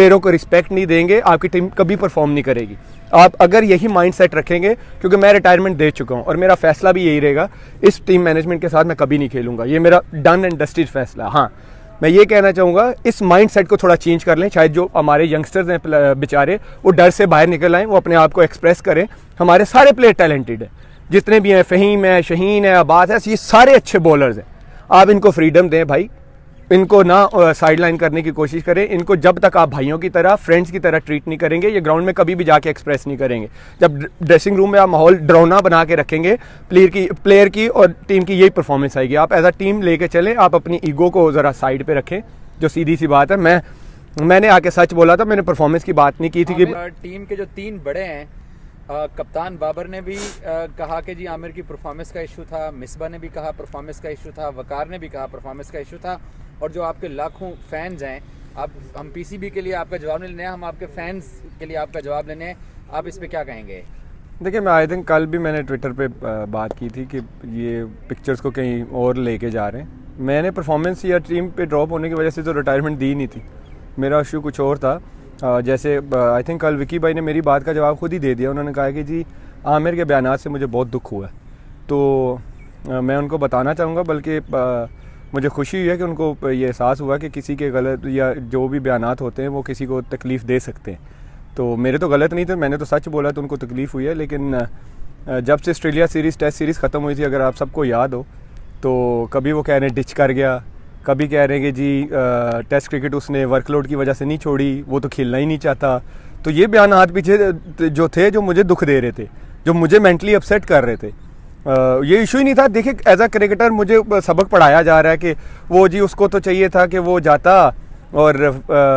प्लेयरों को रिस्पेक्ट नहीं देंगे, आपकी टीम कभी परफॉर्म नहीं करेगी। आप अगर यही माइंड सेट रखेंगे, क्योंकि मैं रिटायरमेंट दे चुका हूँ और मेरा फैसला भी यही रहेगा, इस टीम मैनेजमेंट के साथ मैं कभी नहीं खेलूंगा, ये मेरा डन एंड डस्टेड फैसला। हाँ, मैं ये कहना चाहूँगा इस माइंड सेट को थोड़ा चेंज कर लें। शायद जो हमारे यंगस्टर्स हैं बेचारे, वो डर से बाहर निकल आएँ, वो अपने आप को एक्सप्रेस करें। हमारे सारे प्लेयर टैलेंटेड हैं, जितने भी हैं, फ़हीम है, शहीन है, अब्बास है, ये सारे अच्छे बॉलर्स हैं। आप इनको फ्रीडम दें भाई, इनको ना साइड लाइन करने की कोशिश करें। इनको जब तक आप भाइयों की तरह, फ्रेंड्स की तरह ट्रीट नहीं करेंगे, ये ग्राउंड में कभी भी जाके एक्सप्रेस नहीं करेंगे। जब ड्रेसिंग रूम में आप माहौल डरावना बना के रखेंगे, प्लेयर की और टीम की यही परफॉर्मेंस आएगी। आप एज अ टीम लेके चलें, आप अपनी ईगो को ज़रा साइड पे रखें, जो सीधी सी बात है। मैंने आके सच बोला था, मैंने परफॉर्मेंस की बात नहीं की थी कि टीम के जो 3 बड़े हैं, कप्तान बाबर ने भी कहा कि जी आमिर की परफॉर्मेंस का इशू था, मिसबा ने भी कहा परफॉर्मेंस का इशू था, वकार ने भी कहा परफॉर्मेंस का इशू था, और जो आपके लाखों फैंस हैं, अब हम पीसीबी के लिए आपका जवाब नहीं लेने हैं, हम आपके फैंस के लिए आपका जवाब लेने हैं, आप इस पे क्या कहेंगे? देखिए, मैं आई थिंक कल भी मैंने ट्विटर पे बात की थी कि ये पिक्चर्स को कहीं और लेके जा रहे हैं। मैंने परफॉर्मेंस या टीम पे ड्रॉप होने की वजह से तो रिटायरमेंट दी नहीं थी, मेरा इशू कुछ और था। जैसे आई थिंक कल विकी भाई ने मेरी बात का जवाब खुद ही दे दिया। उन्होंने कहा कि जी आमिर के बयानात से मुझे बहुत दुख हुआ है, तो मैं उनको बताना चाहूँगा, बल्कि मुझे खुशी हुई है कि उनको ये एहसास हुआ कि किसी के गलत या जो भी बयानात होते हैं वो किसी को तकलीफ़ दे सकते हैं। तो मेरे तो गलत नहीं थे, मैंने तो सच बोला, तो उनको तकलीफ़ हुई है। लेकिन जब से ऑस्ट्रेलिया सीरीज़, टेस्ट सीरीज़ ख़त्म हुई थी, अगर आप सबको याद हो, तो कभी वो कह रहे हैं डिच कर गया, कभी कह रहे हैं कि जी टेस्ट क्रिकेट उसने वर्कलोड की वजह से नहीं छोड़ी, वो तो खेलना ही नहीं चाहता। तो ये बयानात पीछे जो थे, जो मुझे दुख दे रहे थे, जो मुझे मेंटली अपसेट कर रहे थे। ये इशू ही नहीं था। देखिए, एज अ क्रिकेटर मुझे सबक पढ़ाया जा रहा है कि वो जी उसको तो चाहिए था कि वो जाता और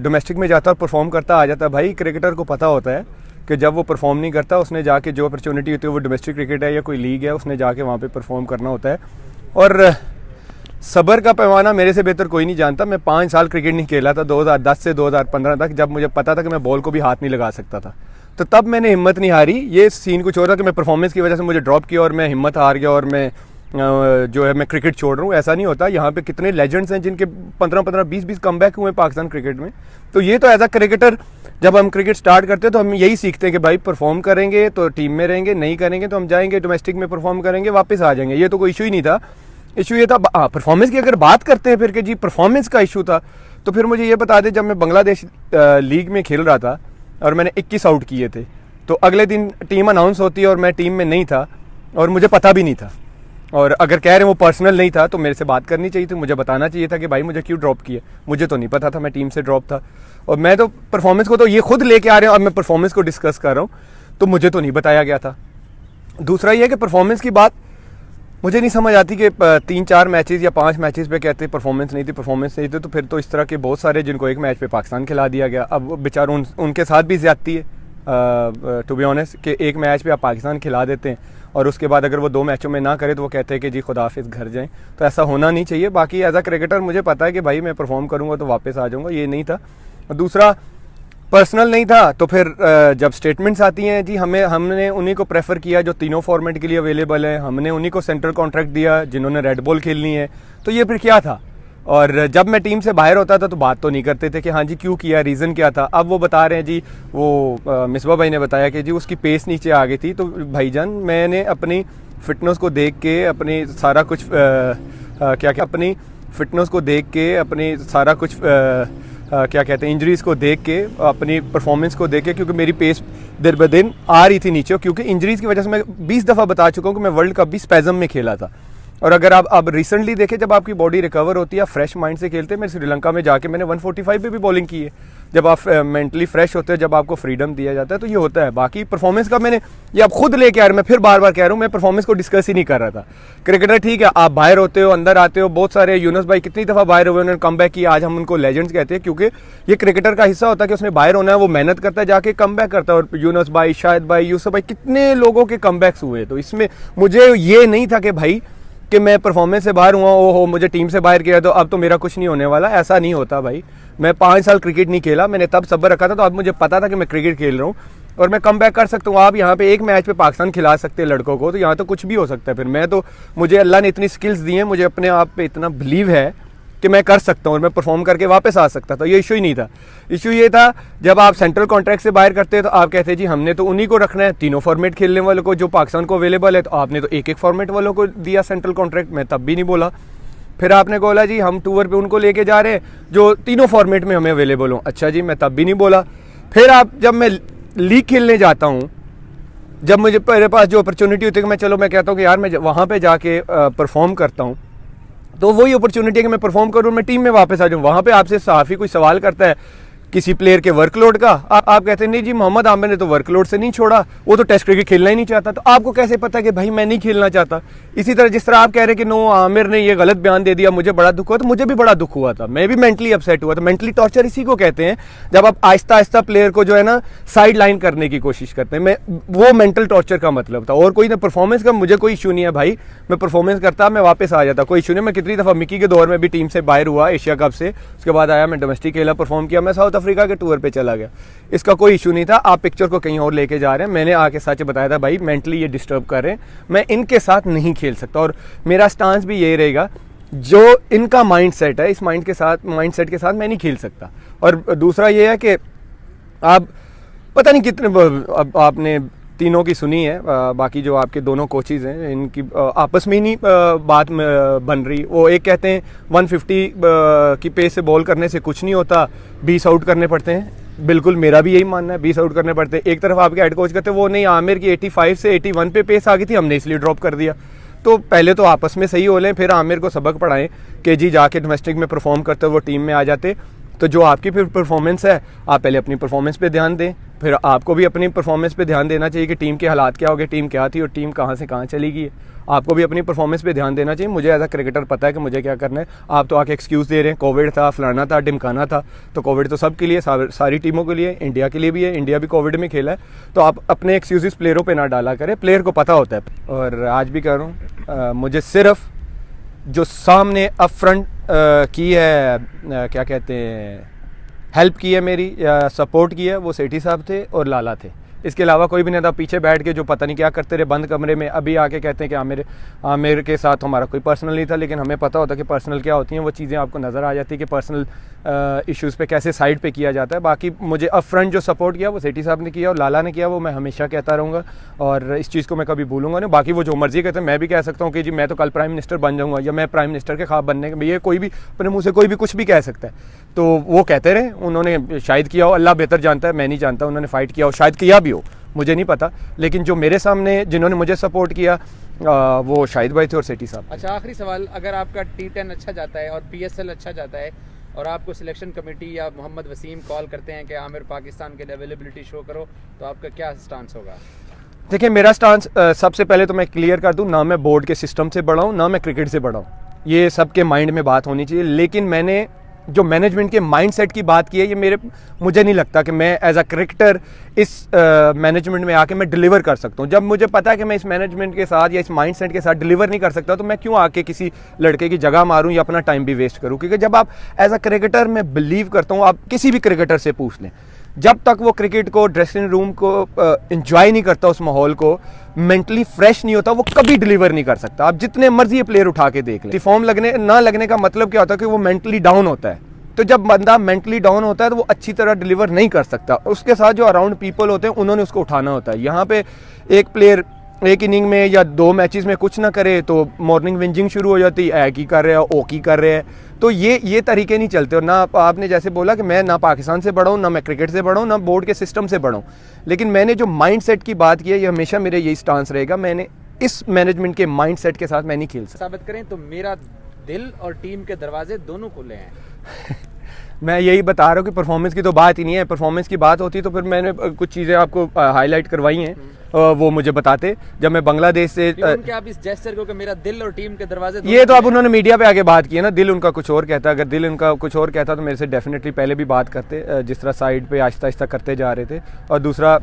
डोमेस्टिक में जाता और परफॉर्म करता आ जाता। भाई, क्रिकेटर को पता होता है कि जब वो परफॉर्म नहीं करता, उसने जाके जो अपॉर्चुनिटी होती है, वो डोमेस्टिक क्रिकेट है या कोई लीग है, उसने जाके वहाँ पे परफॉर्म करना होता है। और सब्र का पैमाना मेरे से बेहतर कोई नहीं जानता। मैं 5 साल क्रिकेट नहीं खेला था, 2010 से 2015 तक, जब मुझे पता था कि मैं बॉल को भी हाथ नहीं लगा सकता था। तो तब मैंने हिम्मत नहीं हारी। ये सीन कुछ और था कि मैं परफॉर्मेंस की वजह से मुझे ड्रॉप किया और मैं हिम्मत हार गया और मैं जो है मैं क्रिकेट छोड़ रहा हूँ, ऐसा नहीं होता। यहाँ पे कितने लेजेंड्स हैं जिनके 15-15, 20-20 कमबैक हुए पाकिस्तान क्रिकेट में। तो ये तो एज अ क्रिकेटर जब हम क्रिकेट स्टार्ट करते हैं तो हम यही सीखते हैं कि भाई परफॉर्म करेंगे तो टीम में रहेंगे, नहीं करेंगे तो हम जाएंगे डोमेस्टिक में परफॉर्म करेंगे, वापस आ जाएंगे। ये तो कोई इशू ही नहीं था। इशू ये था परफॉर्मेंस की। अगर बात करते हैं फिर कि जी परफॉर्मेंस का इशू था, तो फिर मुझे ये बता दें, जब मैं बांग्लादेश लीग में खेल रहा था और मैंने 21 आउट किए थे, तो अगले दिन टीम अनाउंस होती है और मैं टीम में नहीं था और मुझे पता भी नहीं था। और अगर कह रहे हैं वो पर्सनल नहीं था, तो मेरे से बात करनी चाहिए थी, मुझे बताना चाहिए था कि भाई मुझे क्यों ड्रॉप किया। मुझे तो नहीं पता था, मैं टीम से ड्रॉप था। और मैं तो परफॉर्मेंस को तो ये खुद लेके आ रहे हैं और मैं परफॉर्मेंस को डिस्कस कर रहा हूँ, तो मुझे तो नहीं बताया गया था। दूसरा ये है कि परफॉर्मेंस की बात मुझे नहीं समझ आती कि 3-4 मैचेस या 5 मैचेस पे कहते परफॉर्मेंस नहीं थी, तो फिर तो इस तरह के बहुत सारे जिनको एक मैच पे पाकिस्तान खिला दिया गया। अब बेचारों उनके साथ भी ज्यादती है टू बी ऑनेस्ट, कि एक मैच पे आप पाकिस्तान खिला देते हैं और उसके बाद अगर वो 2 मैचों में ना करे तो वो कहते हैं कि जी खुदा हाफिज़ घर जाएं। तो ऐसा होना नहीं चाहिए। बाकी एज अ क्रिकेटर मुझे पता है कि भाई मैं परफॉर्म करूँगा तो वापस आ जाऊँगा, ये नहीं था। दूसरा पर्सनल नहीं था, तो फिर जब स्टेटमेंट्स आती हैं जी हमने उन्हीं को प्रेफर किया जो तीनों फॉर्मेट के लिए अवेलेबल हैं, हमने उन्हीं को सेंट्रल कॉन्ट्रैक्ट दिया जिन्होंने रेड बॉल खेलनी है, तो ये फिर क्या था। और जब मैं टीम से बाहर होता था तो बात तो नहीं करते थे कि हाँ जी क्यों किया, रीज़न क्या था। अब वो बता रहे हैं जी, वो मिसबा भाई ने बताया कि जी उसकी पेस नीचे आ गई थी। तो भाईजान, मैंने अपनी फिटनेस को देख के अपनी सारा कुछ अपनी फिटनेस को देख के अपनी सारा कुछ क्या कहते हैं इंजरीज़ को देख के, अपनी परफॉर्मेंस को देख के, क्योंकि मेरी पेस दिन ब दिन आ रही थी नीचे, क्योंकि इंजरीज़ की वजह से मैं 20 दफ़ा बता चुका हूँ कि मैं वर्ल्ड कप भी स्पैज़म में खेला था। और अगर आप अब रिसेंटली देखें, जब आपकी बॉडी रिकवर होती है, फ्रेश माइंड से खेलते हैं। मैं श्रीलंका में जाके मैंने 145 पे भी बॉलिंग की है। जब आप मेंटली फ्रेश होते हैं, जब आपको फ्रीडम दिया जाता है, तो ये होता है। बाकी परफॉर्मेंस का मैंने ये आप खुद लेके आ रहे हैं, मैं फिर बार बार कह रहा हूँ, मैं परफॉर्मेंस को डिस्कस ही नहीं कर रहा था। क्रिकेटर ठीक है, आप बाहर होते हो, अंदर आते हो। बहुत सारे यूनुस भाई कितनी दफ़ा बाहर हुए, उन्होंने कम बैक किया। आज हम उनको लेजेंड्स कहते हैं, क्योंकि ये क्रिकेटर का हिस्सा होता है कि उसने बाहर होना है, वो मेहनत करता है, जाके कम बैक करता है। और यूनुस भाई, शाहिद भाई, यूसुफ भाई, कितने लोगों के कम बैक्स हुए। तो इसमें मुझे ये नहीं था कि भाई कि मैं परफॉर्मेंस से बाहर हुआ, ओहो मुझे टीम से बाहर किया तो अब तो मेरा कुछ नहीं होने वाला। ऐसा नहीं होता भाई। मैं 5 साल क्रिकेट नहीं खेला, मैंने तब सब्र रखा था, तो अब मुझे पता था कि मैं क्रिकेट खेल रहा हूँ और मैं कम बैक कर सकता हूँ। आप यहाँ पे एक मैच पे पाकिस्तान खिला सकते हैं लड़कों को, तो यहाँ तो कुछ भी हो सकता है। फिर मैं तो, मुझे अल्लाह ने इतनी स्किल्स दी हैं, मुझे अपने आप पे इतना बिलीव है कि मैं कर सकता हूँ और मैं परफॉर्म करके वापस आ सकता था। ये इशू ही नहीं था। इशू ये था जब आप सेंट्रल कॉन्ट्रैक्ट से बाहर करते हैं तो आप कहते हैं जी हमने तो उन्हीं को रखना है, तीनों फॉर्मेट खेलने वालों को जो पाकिस्तान को अवेलेबल है, तो आपने तो एक एक फॉर्मेट वालों को दिया सेंट्रल कॉन्ट्रैक्ट। मैं तब भी नहीं बोला। फिर आपने बोला जी हम टूर पे उनको लेके जा रहे हैं जो तीनों फॉर्मेट में हमें अवेलेबल हो। अच्छा जी, मैं तब भी नहीं बोला। फिर आप जब मैं लीग खेलने जाता हूँ, जब मुझे मेरे पास जो अपॉर्चुनिटी होती है कि मैं चलो मैं कहता हूँ कि यार मैं वहाँ पे जाके परफॉर्म करता हूँ, तो वही अपॉर्चुनिटी है कि मैं परफॉर्म करूँ, मैं टीम में वापस आ जाऊँ। वहाँ पे आपसे सहाफ़ी कोई सवाल करता है किसी प्लेयर के वर्कलोड का, आप कहते हैं नहीं जी मोहम्मद आमिर ने तो वर्कलोड से नहीं छोड़ा, वो तो टेस्ट क्रिकेट खेलना ही नहीं चाहता। तो आपको कैसे पता कि भाई मैं नहीं खेलना चाहता? इसी तरह जिस तरह आप कह रहे हैं कि नो आमिर ने ये गलत बयान दे दिया, मुझे बड़ा दुख हुआ, तो मुझे भी बड़ा दुख हुआ था, मैं भी मेंटली अपसेट हुआ था। मेंटली टॉर्चर इसी को कहते हैं जब आप आहिस्ता आहिस्ता प्लेयर को जो है ना साइड लाइन करने की कोशिश करते हैं। मैं वो मेंटल टॉर्चर का मतलब था, और कोई ना परफॉर्मेंस का मुझे कोई इशू नहीं है भाई, मैं परफॉर्मेंस करता, मैं वापस आ जाता, कोई इशू नहीं। मैं कितनी दफ़ा मिकी के दौर में भी टीम से बाहर हुआ एशिया कप से, उसके बाद आया मैं डोमेस्टिक खेला, परफॉर्म किया, मैं साउथ अफ्रीका के टूर पर चला गया, इसका कोई इशू नहीं था। आप पिक्चर को कहीं और लेके जा रहे हैं। मैंने आके सच बताया था भाई मेंटली ये डिस्टर्ब कर रहे हैं, मैं इनके साथ नहीं खेल सकता, और मेरा स्टांस भी यही रहेगा जो इनका माइंडसेट है, इस माइंडसेट के साथ मैं नहीं खेल सकता। और दूसरा ये है कि आप पता नहीं कितने, अब आपने तीनों की सुनी है, बाकी जो आपके दोनों कोचेज़ हैं इनकी आपस में ही नहीं बात बन रही। वो एक कहते हैं 150 की पेस से बॉल करने से कुछ नहीं होता, 20 आउट करने पड़ते हैं। बिल्कुल मेरा भी यही मानना है, 20 आउट करने पड़ते हैं। एक तरफ आपके हेड कोच कहते हैं वो नहीं, आमिर की 85 से 81 पे पेस आ गई थी, हमने इसलिए ड्रॉप कर दिया। तो पहले तो आपस में सही हो लें, फिर आमिर को सबक पढ़ाएं कि जी जाके डोमेस्टिक में परफॉर्म करते वो टीम में आ जाते। तो जो आपकी फिर परफॉर्मेंस है, आप पहले अपनी परफॉर्मेंस पे ध्यान दें, फिर आपको भी अपनी परफॉर्मेंस पे ध्यान देना चाहिए कि टीम के हालात क्या हो गए, टीम क्या थी और टीम कहाँ से कहाँ चली गई है। आपको भी अपनी परफॉर्मेंस पे ध्यान देना चाहिए। मुझे एज अ क्रिकेटर पता है कि मुझे क्या करना है। आप तो आके एक्सक्यूज़ दे रहे हैं, कोविड था, फलाना था, ढिमकाना था। तो कोविड तो सबके लिए, सारी टीमों के लिए, इंडिया के लिए भी है, इंडिया भी कोविड में खेला है। तो आप अपने एक्सक्यूज़ प्लेयरों पर ना डाला करें, प्लेयर को पता होता है। और आज भी कह रहा हूँ, मुझे सिर्फ जो सामने अप फ्रंट की है, क्या कहते हैं, हेल्प की है मेरी या सपोर्ट की है, वो सेठी साहब थे और लाला थे। इसके अलावा कोई भी नहीं था। पीछे बैठ के जो पता नहीं क्या करते रहे बंद कमरे में, अभी आके कहते हैं कि आमिर के साथ हमारा कोई पर्सनल नहीं था, लेकिन हमें पता होता कि पर्सनल क्या होती हैं। वो चीज़ें आपको नज़र आ जाती है कि पर्सनल इश्यूज़ पे कैसे साइड पे किया जाता है। बाकी मुझे अप फ्रंट जो सपोर्ट किया वो सेठी साहब ने किया और लाला ने किया, वो मैं हमेशा कहता रहूँगा और इस चीज़ को मैं कभी भूलूंगा नहीं। बाकी वो जो मर्जी कहते हैं, मैं भी कह सकता हूँ कि जी मैं तो कल प्राइम मिनिस्टर बन जाऊँगा या मैं प्राइम मिनिस्टर के ख्वाब बनने के, ये कोई भी अपने मुँह से कोई भी कुछ भी कह सकता है। तो वो कहते रहे, उन्होंने शायद किया हो, अल्लाह बेहतर जानता है, मैं नहीं जानता। उन्होंने फाइट किया हो, शायद किया भी हो, मुझे नहीं पता। लेकिन जो मेरे सामने जिन्होंने मुझे सपोर्ट किया वो शाहिद भाई थे और सेठी साहब। अच्छा, आखिरी सवाल, अगर आपका T10 अच्छा जाता है और PSL अच्छा जाता है और आपको सिलेक्शन कमेटी या मोहम्मद वसीम कॉल करते हैं कि आमिर पाकिस्तान के लिए अवेलेबिलिटी शो करो, तो आपका क्या स्टांस होगा? देखिए मेरा स्टांस सबसे पहले तो मैं क्लियर कर दूं, ना मैं बोर्ड के सिस्टम से बड़ा हूं, ना मैं क्रिकेट से बड़ा हूं। ये सबके माइंड में बात होनी चाहिए। लेकिन मैंने जो मैनेजमेंट के माइंडसेट की बात की है, ये मुझे नहीं लगता कि मैं एज अ क्रिकेटर इस मैनेजमेंट में आके मैं डिलीवर कर सकता हूँ। जब मुझे पता है कि मैं इस मैनेजमेंट के साथ या इस माइंडसेट के साथ डिलीवर नहीं कर सकता, तो मैं क्यों आके किसी लड़के की जगह मारूं या अपना टाइम भी वेस्ट करूं? क्योंकि जब आप एज अ क्रिकेटर, मैं बिलीव करता हूँ, आप किसी भी क्रिकेटर से पूछ लें, जब तक वो क्रिकेट को, ड्रेसिंग रूम को एंजॉय नहीं करता, उस माहौल को मेंटली फ्रेश नहीं होता, वो कभी डिलीवर नहीं कर सकता। आप जितने मर्जी प्लेयर उठा के देख लें, फॉर्म लगने ना लगने का मतलब क्या होता है कि वो मेंटली डाउन होता है। तो जब बंदा मेंटली डाउन होता है तो वो अच्छी तरह डिलीवर नहीं कर सकता। उसके साथ जो अराउंड पीपल होते हैं उन्होंने उसको उठाना होता है। यहाँ पे एक प्लेयर एक इनिंग में या 2 मैचेस में कुछ ना करे तो मॉर्निंग विंजिंग शुरू हो जाती है, ए की कर रहे हैं, ओ की कर रहे हैं। तो ये तरीके नहीं चलते। और ना आपने जैसे बोला कि मैं ना पाकिस्तान से बड़ा हूँ, ना मैं क्रिकेट से बड़ा हूँ, ना बोर्ड के सिस्टम से बड़ा हूँ, लेकिन मैंने जो माइंड सेट की बात की है, ये हमेशा मेरे यही स्टांस रहेगा, मैंने इस मैनेजमेंट के माइंड सेट के साथ मैं नहीं खेल सकता। साबित करें तो मेरा दिल और टीम के दरवाजे दोनों खुले हैं। मैं यही बता रहा हूँ कि परफॉर्मेंस की तो बात ही नहीं है। परफॉर्मेंस की बात होती तो फिर मैंने कुछ चीज़ें आपको हाईलाइट करवाई हैं, वो मुझे बताते। जब मैं बांग्लादेश से आप इस जेस्चर को कि मेरा दिल और टीम के दरवाजे, ये तो अब उन्होंने मीडिया पे आके बात की है ना, दिल उनका कुछ और कहता। अगर दिल उनका कुछ और कहता तो मेरे से डेफिनेटली पहले भी बात करते, जिस तरह साइड पे आहिस्ता आहिस्ता करते जा रहे थे। और दूसरा,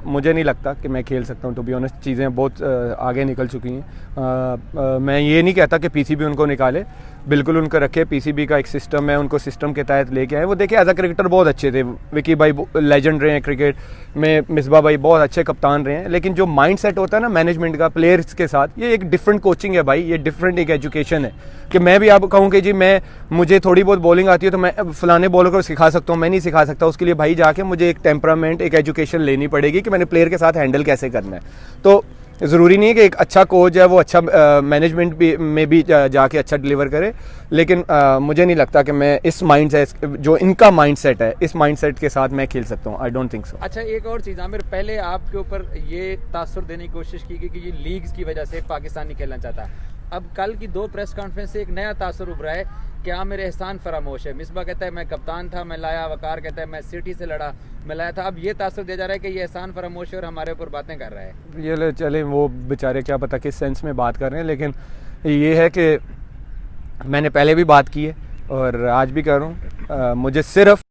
मुझे नहीं लगता कि मैं खेल सकता हूँ, टू बी ऑनेस्ट। चीज़ें बहुत आगे निकल चुकी हैं। मैं ये नहीं कहता कि पीसीबी उनको निकाले, बिल्कुल उनको रखे। पीसीबी का एक सिस्टम है, उनको सिस्टम के तहत लेके आए। वो देखिए एज अ क्रिकेटर बहुत अच्छे थे, विकी भाई लेजेंड रहे हैं क्रिकेट में, मिसबा भाई बहुत अच्छे कप्तान रहे हैं, लेकिन जो माइंड सेट होता है ना मैनेजमेंट का प्लेयर्स के साथ, ये एक डिफरेंट कोचिंग है भाई, ये डिफरेंट एक एजुकेशन है। कि मैं भी आप कहूँ कि जी मुझे थोड़ी बहुत बॉलिंग आती है तो मैं फलाने बॉलर को सिखा सकता हूँ, मैं नहीं सिखा सकता। उसके लिए भाई जाके मुझे एक टेम्परामेंट, एक एजुकेशन लेनी पड़ेगी कि मैंने प्लेयर के साथ हैंडल कैसे करना है। तो ज़रूरी नहीं है कि एक अच्छा कोच है वो अच्छा मैनेजमेंट भी में भी जाके अच्छा डिलीवर करे, लेकिन मुझे नहीं लगता कि मैं इस माइंड सेट, जो इनका माइंड सेट है, इस माइंड सेट के साथ मैं खेल सकता हूँ। I don't think so. अच्छा, एक और चीज़ आमिर, पहले आपके ऊपर ये तासुर देने की कोशिश की गई कि ये लीग्स की वजह से पाकिस्तान नहीं खेलना चाहता। अब कल की 2 प्रेस कॉन्फ्रेंस से एक नया तासुर उभरा है कि आमिर एहसान फरामोश है। मिसबा कहता है मैं कप्तान था, मैं लाया। वकार कहता है मैं सिटी से लड़ा, मैं लाया था। अब ये तासुर दिया जा रहा है कि ये एहसान फरामोश है और हमारे ऊपर बातें कर रहा है। ये चले, वो बेचारे क्या पता किस सेंस में बात कर रहे हैं, लेकिन ये है कि मैंने पहले भी बात की है और आज भी कर रहा हूँ। मुझे सिर्फ